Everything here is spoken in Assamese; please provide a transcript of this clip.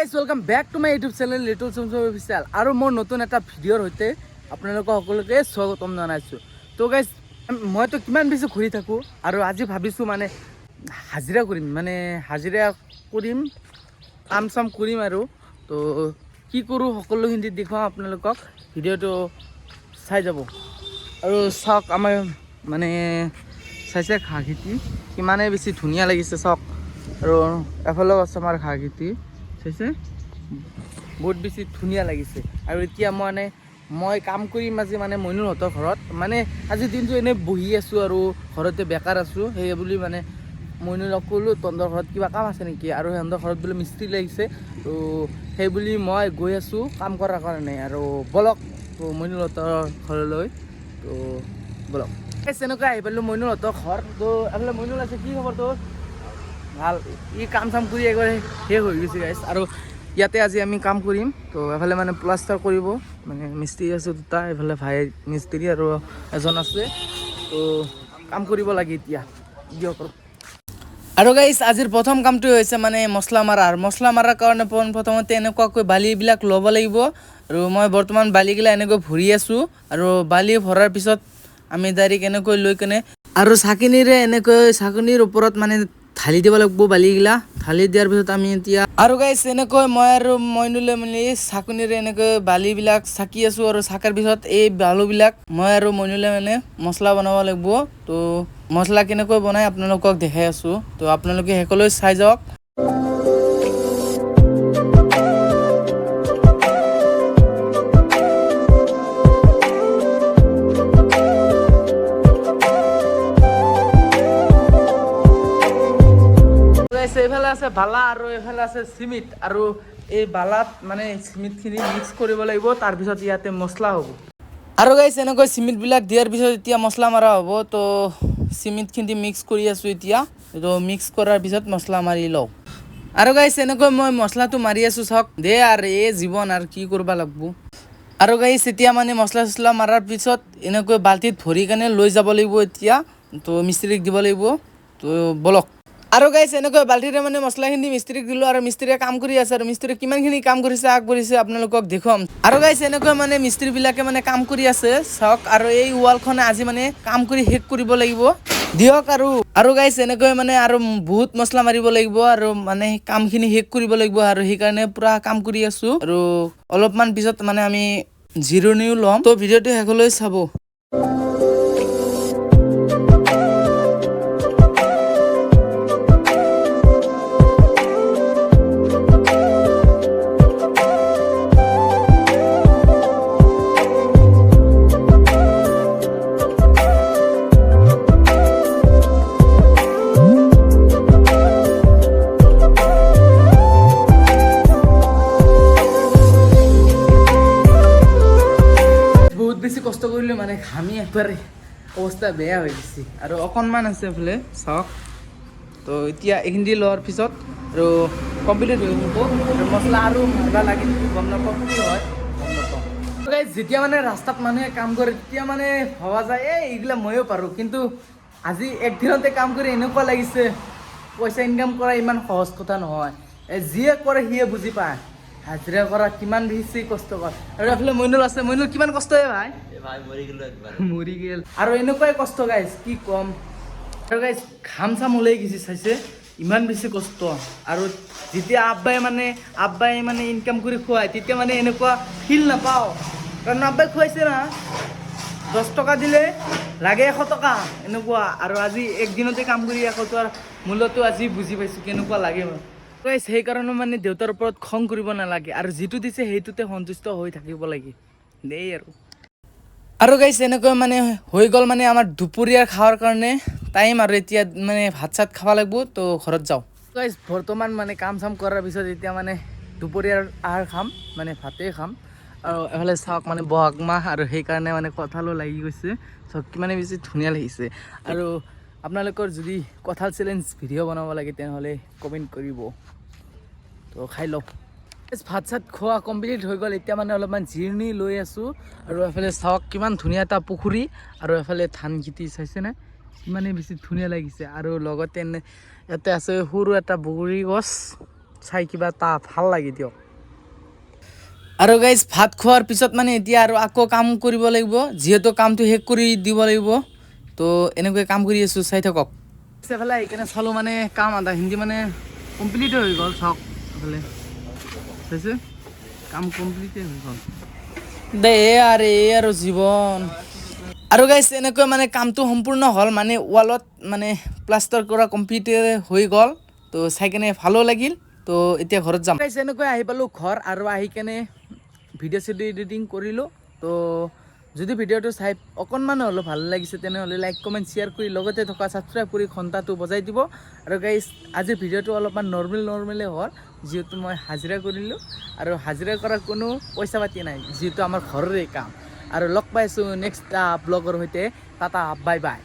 Guys welcome back to my YouTube channel little Chamcham official আৰু মোৰ নতুন এটা ভিডিঅ'ৰ সৈতে আপোনালোকক সকলোকে স্বাগতম জনাইছোঁ। তো গাইজ মইতো কিমান বেছি ঘূৰি থাকোঁ আৰু আজি ভাবিছোঁ মানে হাজিৰা কৰিম কাম চাম কৰিম আৰু তো কি কৰোঁ সকলোখিনি দেখুৱাম আপোনালোকক, ভিডিঅ'টো চাই যাব। আৰু চাওক আমাৰ মানে চাইছে ঘাঁহ খেতি কিমানে বেছি ধুনীয়া লাগিছে চাওক। আৰু এফালেও আছে আমাৰ ঘাঁহ খেতি চাইছে, বহুত বেছি ধুনীয়া লাগিছে। আৰু এতিয়া মই কাম কৰিম আজি মানে মইনুৰহঁতৰ ঘৰত, মানে আজি দিনটো এনেই বহি আছোঁ আৰু ঘৰতে বেকাৰ আছোঁ। সেই বুলি মানে মইনুৰক ক'লোঁ তহঁতৰ ঘৰত কিবা কাম আছে নেকি, আৰু সিহঁতৰ ঘৰত বোলে মিস্ত্ৰী লাগিছে। তো সেই বুলি মই গৈ আছোঁ কাম কৰাৰ কাৰণে। আৰু বলক মইনুৰহঁতৰ ঘৰলৈ, তো বলক। তেনেকৈ আহি পালোঁ মইনুৰহঁতৰ ঘৰ। তো এইফালে মইনুৰ আছে, কি খবৰ তোৰ? ভাল। ই কাম চাম কৰি একবাৰে শেষ হৈ গৈছে গাইছ। আৰু ইয়াতে আজি আমি কাম কৰিম। তো এফালে মানে প্লাষ্টাৰ কৰিব, মানে মিস্ত্ৰী আছে দুটা, এইফালে ভাই মিস্ত্ৰী আৰু এজন আছে। তো কাম কৰিব লাগে এতিয়া দিয়ক। আৰু গাইছ আজিৰ প্ৰথম কামটো হৈছে মানে মছলা মাৰাৰ কাৰণে প্ৰথমতে এনেকুৱাকৈ বালিবিলাক ল'ব লাগিব। আৰু মই বৰ্তমান বালিগিলা এনেকৈ ভৰি আছোঁ। আৰু বালি ভৰাৰ পিছত আমি ডাইৰেক্ট এনেকৈ লৈ কেনে আৰু চাকনিৰ ওপৰত মানে ঢালি দিব লাগিব বালিগিলা। ঢালি দিয়াৰ পিছত আমি এতিয়া আৰু গাইছ এনেকৈ মই আৰু মইনুলে মিলি চাকনিৰে এনেকৈ বালিবিলাক চাকি আছোঁ। আৰু চাকাৰ পিছত এই বালুবিলাক মই আৰু মইনুলে মানে মছলা বনাব লাগিব। তো মছলা কেনেকৈ বনাই আপোনালোকক দেখাই আছোঁ, তো আপোনালোকে শেষলৈ চাই যাওক। এইফালে আছে বালা আৰু এইফালে আছে চিমেণ্ট। আৰু এই বালাত মানে চিমেণ্টখিনি মিক্স কৰিব লাগিব, তাৰপিছত ইয়াতে মছলা হ'ব। আৰু গাইছ এনেকৈ চিমেণ্টবিলাক দিয়াৰ পিছত এতিয়া মছলা মাৰা হ'ব। তো চিমেণ্টখিনি মিক্স কৰি আছোঁ এতিয়া। তো মিক্স কৰাৰ পিছত মছলা মাৰি লওঁ। আৰু গাইছ এনেকৈ মই মছলাটো মাৰি আছোঁ চাওক দে। আৰু এই জীৱন আৰু কি কৰিব লাগিব। আৰু গাইছ এতিয়া মানে মছলা চছলা মাৰাৰ পিছত এনেকৈ বাল্টিত ভৰি কেনে লৈ যাব লাগিব এতিয়া। তো মিস্ত্ৰীক দিব লাগিব, তো বলক। আৰু গাইছ এনেকৈ বাল্টিৰে মানে মছলাখিনি মিস্ত্ৰীক দিলোঁ। আৰু মিস্ত্ৰীয়ে কাম কৰি আছে, আৰু মিস্ত্ৰীয়ে কিমানখিনি কাম কৰিছে আগবাঢ়িছে আপোনালোকক দেখুৱাম। আৰু গাইছ এনেকৈ মানে মিস্ত্ৰীবিলাকে মানে কাম কৰি আছে চাওক। আৰু এই ৱালখনে আজি মানে কাম কৰি শেষ কৰিব লাগিব দিয়ক। আৰু গাইছ এনেকৈ মানে আৰু বহুত মছলা মাৰিব লাগিব, আৰু মানে কামখিনি শেষ কৰিব লাগিব। আৰু সেইকাৰণে পূৰা কাম কৰি আছোঁ। আৰু অলপমান পিছত মানে আমি জিৰণিও ল'ম। তো ভিডিঅ'টো শেষলৈ চাব। বেছি কষ্ট কৰিলে মানে ঘামি একবাৰে অৱস্থা বেয়া হৈ গৈছে। আৰু অকণমান আছে এইফালে চাওক। তো এতিয়া এইখিনি লোৱাৰ পিছত আৰু কমপ্লিট হৈ যাব। আৰু মছলা আৰু মাৰিব লাগে গম নাপাওঁ, কি হয় গম নাপাওঁ। যেতিয়া মানে ৰাস্তাত মানুহে কাম কৰে তেতিয়া মানে ভবা যায় এইগিলা ময়ো পাৰোঁ। কিন্তু আজি একদিনতে কাম কৰি এনেকুৱা লাগিছে পইচা ইনকাম কৰা ইমান সহজ কথা নহয়। যিয়ে কৰে সিয়ে বুজি পায় হাজিৰা কৰা কিমান বেছি কষ্টকৰ। আৰু এইফালে মইনুল আছে, মইনুল কিমান কষ্ট ভাই মৰি গেল। আৰু এনেকুৱাই কষ্ট গাইছ কি ক'ম। আৰু গাইছ ঘাম চাম ওলাই গৈছে চাইছে, ইমান বেছি কষ্ট। আৰু যেতিয়া আব্বাই মানে ইনকাম কৰি খুৱায় তেতিয়া মানে এনেকুৱা ফিল নাপাওঁ, কাৰণ আব্বাই খুৱাইছে না। 10 টকা দিলে লাগে 100 টকা এনেকুৱা। আৰু আজি একদিনতে কাম কৰি 100 টকাৰ মূল্যটো আজি বুজি পাইছোঁ কেনেকুৱা লাগে। সেইকাৰণে মানে দেউতাৰ ওপৰত খং কৰিব নালাগে, আৰু যিটো দিছে সেইটোতে সন্তুষ্ট হৈ থাকিব লাগে দেই। আৰু গাইছ এনেকৈ মানে হৈ গ'ল মানে আমাৰ দুপৰীয়া খাৱাৰ কাৰণে টাইম। আৰু এতিয়া মানে ভাত চাত খাব লাগিব, তো ঘৰত যাওঁ। গাইছ বৰ্তমান মানে কাম চাম কৰাৰ পিছত এতিয়া মানে দুপৰীয়াৰ আহাৰ খাম, মানে ভাতেই খাম। আৰু এফালে চাওক মানে বহাগ মাহ, আৰু সেইকাৰণে মানে কঁঠালো লাগি গৈছে চাওক কিমানে বেছি ধুনীয়া লাগিছে। আৰু আপোনালোকৰ যদি কঁঠাল চেলেঞ্জ ভিডিঅ' বনাব লাগে তেনেহ'লে কমেণ্ট কৰিব। তো খাই লওক। ভাত চাত খোৱা কমপ্লিট হৈ গ'ল, এতিয়া মানে অলপমান জিৰণি লৈ আছোঁ। আৰু এফালে চাওক কিমান ধুনীয়া এটা পুখুৰী, আৰু এফালে ধান খেতি চাইছেনে ইমানেই বেছি ধুনীয়া লাগিছে। আৰু লগতে ইয়াতে আছে সৰু এটা বগৰী গছ চাই কিবা এটা ভাল লাগে দিয়ক আৰু গাইজ ভাত খোৱাৰ পিছত মানে এতিয়া আৰু আকৌ কাম কৰিব লাগিব যিহেতু কামটো শেষ কৰি দিব লাগিব তো এনেকৈ কাম কৰি আছোঁ চাই থাকক এইফালে সেইকাৰণে চালোঁ মানে কাম আধা হিন্দী মানে কমপ্লিট হৈ গ'ল চাওক এইফালে চাইছে কাম কমপ্লিটে হৈ গ'ল দে আৰু জীৱন আৰু গাইজ এনেকৈ মানে কামটো সম্পূৰ্ণ হ'ল মানে ৱালত মানে প্লাষ্টাৰ কৰা কমপ্লিট হৈ গ'ল তো চাই কেনে ভালো লাগিল তো এতিয়া ঘৰত যাম গাইজ এনেকৈ আহি পালোঁ ঘৰ আৰু আহি কেনে ভিডিঅ' চিডিঅ' এডিটিং কৰিলোঁ তো যদি ভিডিঅ'টো চাই অকণমান হ'লেও ভাল লাগিছে তেনেহ'লে লাইক কমেণ্ট শ্বেয়াৰ কৰি লগতে থকা ছাবস্ক্ৰাইব কৰি ঘণ্টাটো বজাই দিব আৰু গাইজ আজিৰ ভিডিঅ'টো অলপমান নৰ্মেলে হ'ল যিহেতু মই হাজিৰা কৰিলোঁ আৰু হাজিৰা কৰাৰ কোনো পইচা পাতি নাই যিহেতু আমাৰ ঘৰৰে কাম আৰু লগ পাইছোঁ নেক্সট ব্লগৰ সৈতে টাটা বাই বাই